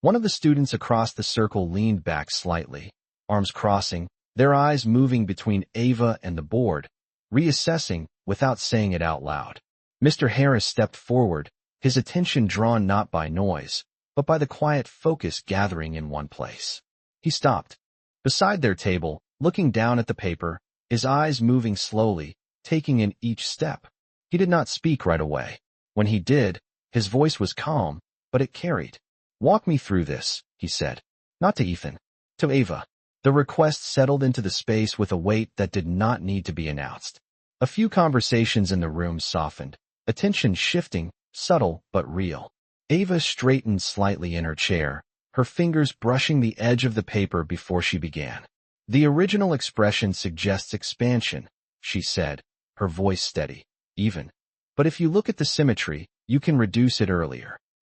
One of the students across the circle leaned back slightly, arms crossing, their eyes moving between Ava and the board, reassessing without saying it out loud. Mr. Harris stepped forward, his attention drawn not by noise, but by the quiet focus gathering in one place. He stopped. Beside their table, looking down at the paper, his eyes moving slowly, taking in each step. He did not speak right away. When he did, his voice was calm, but it carried. "Walk me through this," he said. Not to Ethan, to Ava. The request settled into the space with a weight that did not need to be announced. A few conversations in the room softened, attention shifting, subtle but real. Ava straightened slightly in her chair, her fingers brushing the edge of the paper before she began. "The original expression suggests expansion," she said, her voice steady, even. "But if you look at the symmetry, you can reduce it earlier."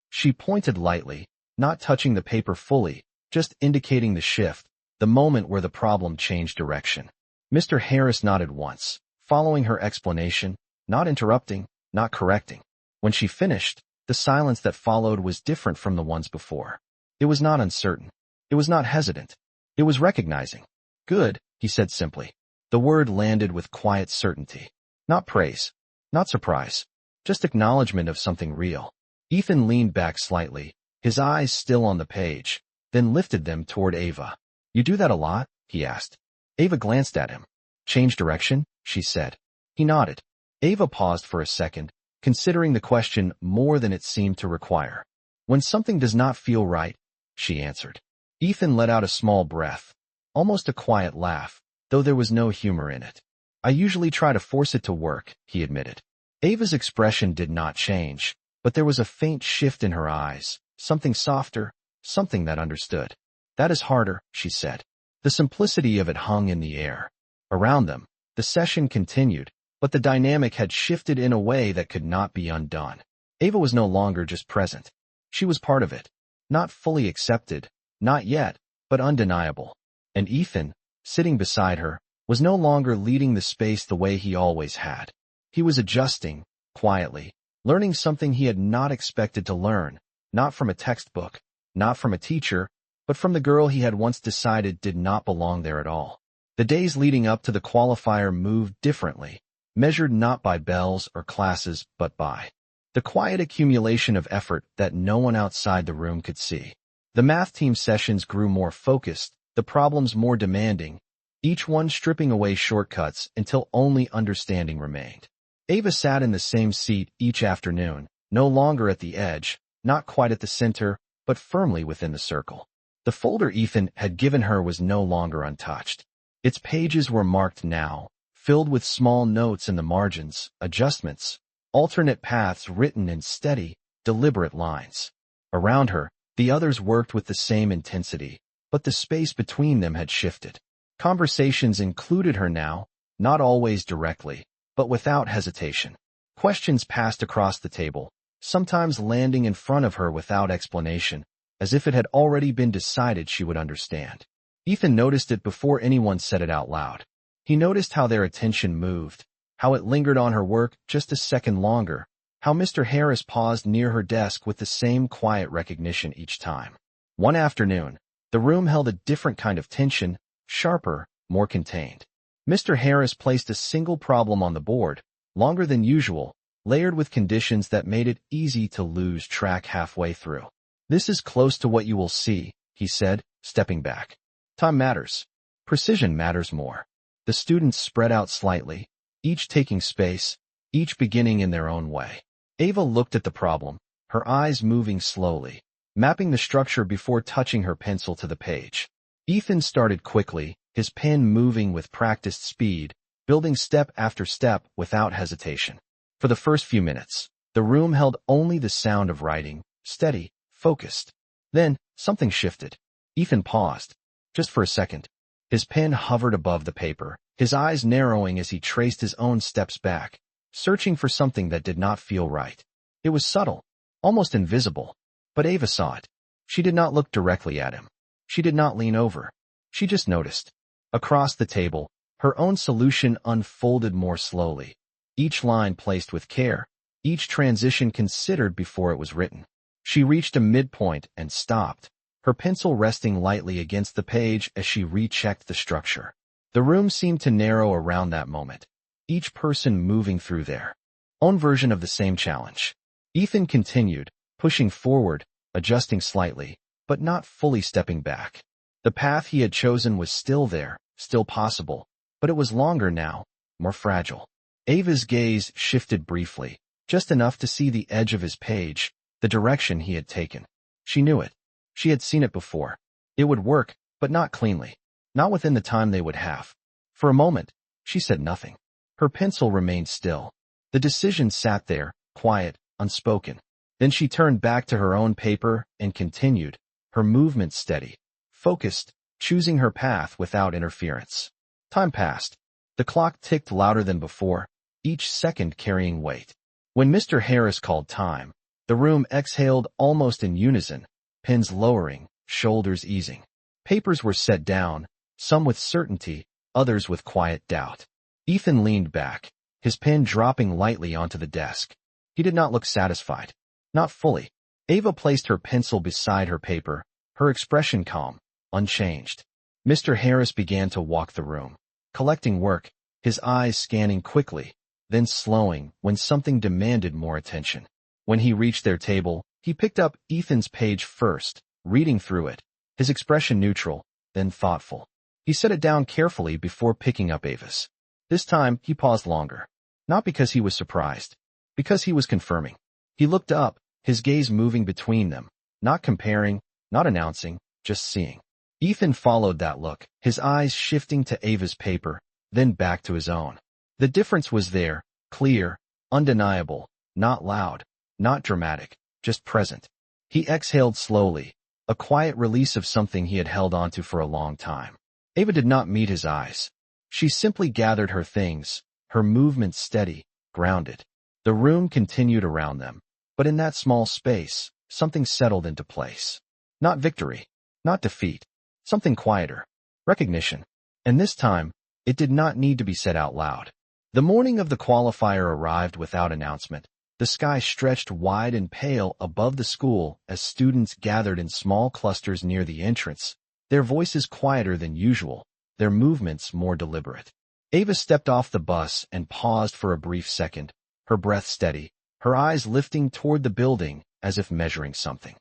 She pointed lightly, not touching the paper fully, just indicating the shift, the moment where the problem changed direction. Mr. Harris nodded once, following her explanation, not interrupting, not correcting. When she finished, the silence that followed was different from the ones before. It was not uncertain. It was not hesitant. It was recognizing. "Good," he said simply. The word landed with quiet certainty. Not praise, not surprise, just acknowledgement of something real. Ethan leaned back slightly, his eyes still on the page, then lifted them toward Ava. "You do that a lot?" he asked. Ava glanced at him. Change direction, she said. He nodded. Ava paused for a second, considering the question more than it seemed to require. When something does not feel right, she answered. Ethan let out a small breath, almost a quiet laugh, though there was no humor in it. I usually try to force it to work, he admitted. Ava's expression did not change, but there was a faint shift in her eyes, something softer, something that understood. That is harder, she said. The simplicity of it hung in the air. Around them, the session continued, but the dynamic had shifted in a way that could not be undone. Ava was no longer just present. She was part of it. Not fully accepted, not yet, but undeniable. And Ethan, sitting beside her, was no longer leading the space the way he always had. He was adjusting, quietly, learning something he had not expected to learn, not from a textbook, not from a teacher, but from the girl he had once decided did not belong there at all. The days leading up to the qualifier moved differently, measured not by bells or classes, but by the quiet accumulation of effort that no one outside the room could see. The math team sessions grew more focused, the problems more demanding, each one stripping away shortcuts until only understanding remained. Ava sat in the same seat each afternoon, no longer at the edge, not quite at the center, but firmly within the circle. The folder Ethan had given her was no longer untouched. Its pages were marked now, filled with small notes in the margins, adjustments, alternate paths written in steady, deliberate lines. Around her, the others worked with the same intensity, but the space between them had shifted. Conversations included her now, not always directly, but without hesitation. Questions passed across the table, sometimes landing in front of her without explanation, as if it had already been decided she would understand. Ethan noticed it before anyone said it out loud. He noticed how their attention moved, how it lingered on her work just a second longer, how Mr. Harris paused near her desk with the same quiet recognition each time. One afternoon, the room held a different kind of tension, sharper, more contained. Mr. Harris placed a single problem on the board, longer than usual, layered with conditions that made it easy to lose track halfway through. This is close to what you will see, he said, stepping back. Time matters. Precision matters more. The students spread out slightly, each taking space, each beginning in their own way. Ava looked at the problem, her eyes moving slowly, mapping the structure before touching her pencil to the page. Ethan started quickly, his pen moving with practiced speed, building step after step without hesitation. For the first few minutes, the room held only the sound of writing, steady, focused. Then, something shifted. Ethan paused, just for a second. His pen hovered above the paper, his eyes narrowing as he traced his own steps back, searching for something that did not feel right. It was subtle, almost invisible, but Ava saw it. She did not look directly at him. She did not lean over. She just noticed. Across the table, her own solution unfolded more slowly, each line placed with care, each transition considered before it was written. She reached a midpoint and stopped, her pencil resting lightly against the page as she rechecked the structure. The room seemed to narrow around that moment, each person moving through their own version of the same challenge. Ethan continued, pushing forward, adjusting slightly, but not fully stepping back. The path he had chosen was still there, still possible, but it was longer now, more fragile. Ava's gaze shifted briefly, just enough to see the edge of his page, the direction he had taken. She knew it. She had seen it before. It would work, but not cleanly, not within the time they would have. For a moment, she said nothing. Her pencil remained still. The decision sat there, quiet, unspoken. Then she turned back to her own paper and continued, her movement steady, focused, choosing her path without interference. Time passed. The clock ticked louder than before, each second carrying weight. When Mr. Harris called time, the room exhaled almost in unison, pens lowering, shoulders easing. Papers were set down, some with certainty, others with quiet doubt. Ethan leaned back, his pen dropping lightly onto the desk. He did not look satisfied. Not fully. Ava placed her pencil beside her paper, her expression calm, unchanged. Mr. Harris began to walk the room, collecting work, his eyes scanning quickly, then slowing when something demanded more attention. When he reached their table, he picked up Ethan's page first, reading through it, his expression neutral, then thoughtful. He set it down carefully before picking up Ava's. This time, he paused longer. Not because he was surprised. Because he was confirming. He looked up, his gaze moving between them. Not comparing, not announcing, just seeing. Ethan followed that look, his eyes shifting to Ava's paper, then back to his own. The difference was there, clear, undeniable, not loud, not dramatic, just present. He exhaled slowly, a quiet release of something he had held onto for a long time. Ava did not meet his eyes. She simply gathered her things, her movements steady, grounded. The room continued around them, but in that small space, something settled into place. Not victory, not defeat, something quieter, recognition. And this time, it did not need to be said out loud. The morning of the qualifier arrived without announcement. The sky stretched wide and pale above the school as students gathered in small clusters near the entrance, their voices quieter than usual, their movements more deliberate. Ava stepped off the bus and paused for a brief second, her breath steady, her eyes lifting toward the building as if measuring something.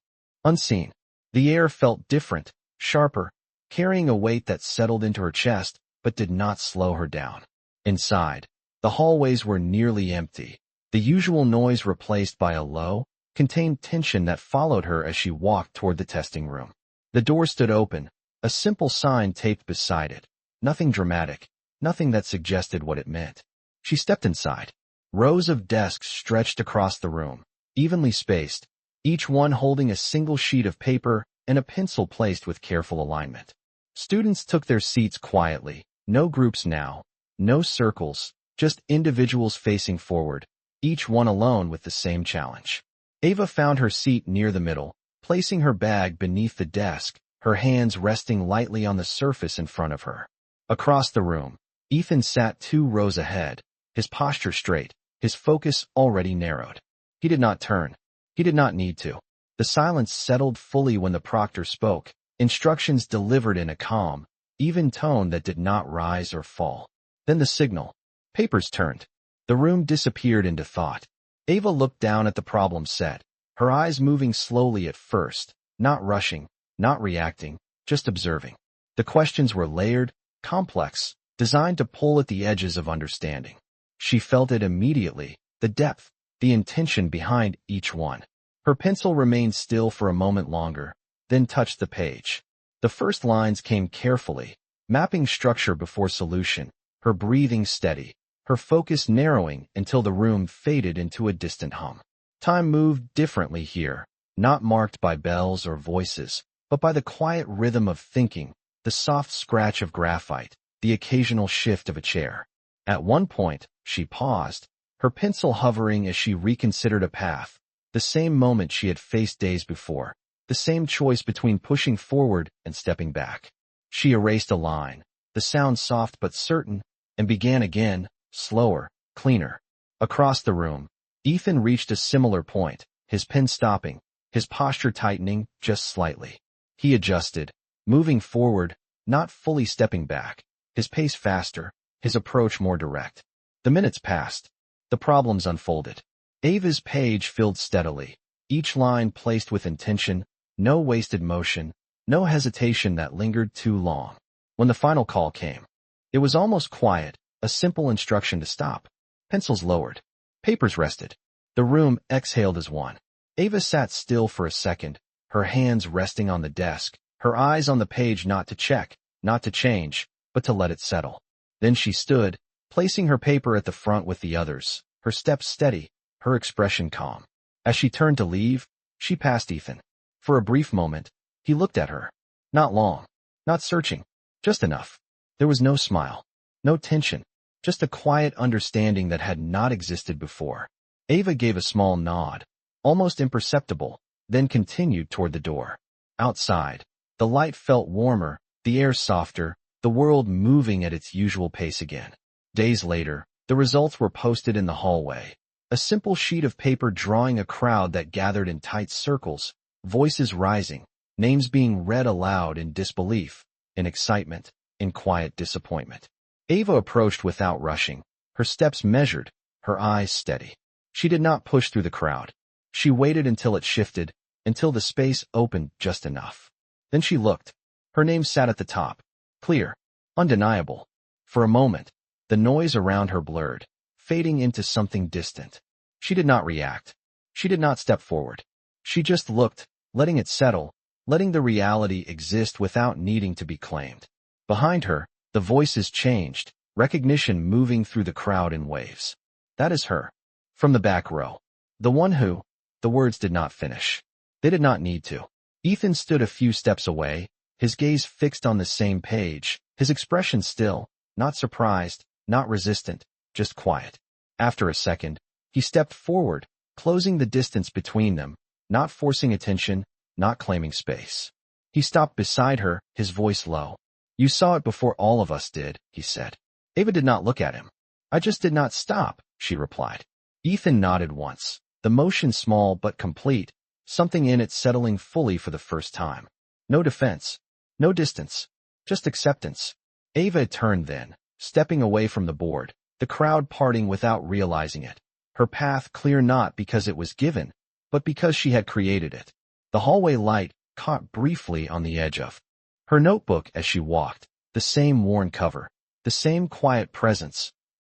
Unseen, the air felt different, sharper, carrying a weight that settled into her chest but did not slow her down. Inside, the hallways were nearly empty, the usual noise replaced by a low, contained tension that followed her as she walked toward the testing room. The door stood open, a simple sign taped beside it. Nothing dramatic, nothing that suggested what it meant. She stepped inside. Rows of desks stretched across the room, evenly spaced, each one holding a single sheet of paper and a pencil placed with careful alignment. Students took their seats quietly, no groups now, no circles, just individuals facing forward, each one alone with the same challenge. Ava found her seat near the middle, placing her bag beneath the desk, her hands resting lightly on the surface in front of her. Across the room, Ethan sat 2 rows ahead, his posture straight, his focus already narrowed. He did not turn. He did not need to. The silence settled fully when the proctor spoke, instructions delivered in a calm, even tone that did not rise or fall. Then the signal. Papers turned. The room disappeared into thought. Ava looked down at the problem set, her eyes moving slowly at first, not rushing, not reacting, just observing. The questions were layered, complex, designed to pull at the edges of understanding. She felt it immediately, the depth, the intention behind each one. Her pencil remained still for a moment longer, then touched the page. The first lines came carefully, mapping structure before solution, her breathing steady, her focus narrowing until the room faded into a distant hum. Time moved differently here, not marked by bells or voices, but by the quiet rhythm of thinking, the soft scratch of graphite, the occasional shift of a chair. At one point, she paused, her pencil hovering as she reconsidered a path, the same moment she had faced days before, the same choice between pushing forward and stepping back. She erased a line, the sound soft but certain, and began again, slower, cleaner. Across the room, Ethan reached a similar point, his pen stopping, his posture tightening just slightly. He adjusted, moving forward, not fully stepping back, his pace faster, his approach more direct. The minutes passed. The problems unfolded. Ava's page filled steadily, each line placed with intention, no wasted motion, no hesitation that lingered too long. When the final call came, it was almost quiet, a simple instruction to stop. Pencils lowered. Papers rested. The room exhaled as one. Ava sat still for a second, her hands resting on the desk, her eyes on the page not to check, not to change, but to let it settle. Then she stood, placing her paper at the front with the others, her steps steady, her expression calm. As she turned to leave, she passed Ethan. For a brief moment, he looked at her. Not long, not searching, just enough. There was no smile, no tension, just a quiet understanding that had not existed before. Ava gave a small nod, almost imperceptible, then continued toward the door. Outside, the light felt warmer, the air softer, the world moving at its usual pace again. Days later, the results were posted in the hallway. A simple sheet of paper drawing a crowd that gathered in tight circles, voices rising, names being read aloud in disbelief, in excitement, in quiet disappointment. Ava approached without rushing, her steps measured, her eyes steady. She did not push through the crowd. She waited until it shifted, until the space opened just enough. Then she looked. Her name sat at the top, clear, undeniable. For a moment, the noise around her blurred, fading into something distant. She did not react. She did not step forward. She just looked, letting it settle, letting the reality exist without needing to be claimed. Behind her, the voices changed, recognition moving through the crowd in waves. That is her. From the back row. The one who, the words did not finish. They did not need to. Ethan stood a few steps away, his gaze fixed on the same page, his expression still, not surprised, not resistant, just quiet. After a second, he stepped forward, closing the distance between them, not forcing attention, not claiming space. He stopped beside her, his voice low. You saw it before all of us did, he said. Ava did not look at him. I just did not stop, she replied. Ethan nodded once, the motion small but complete, something in it settling fully for the first time. No defense, no distance, just acceptance. Ava turned then, stepping away from the board, the crowd parting without realizing it. Her path clear not because it was given, but because she had created it. The hallway light caught briefly on the edge of her notebook as she walked, the same worn cover, the same quiet presence,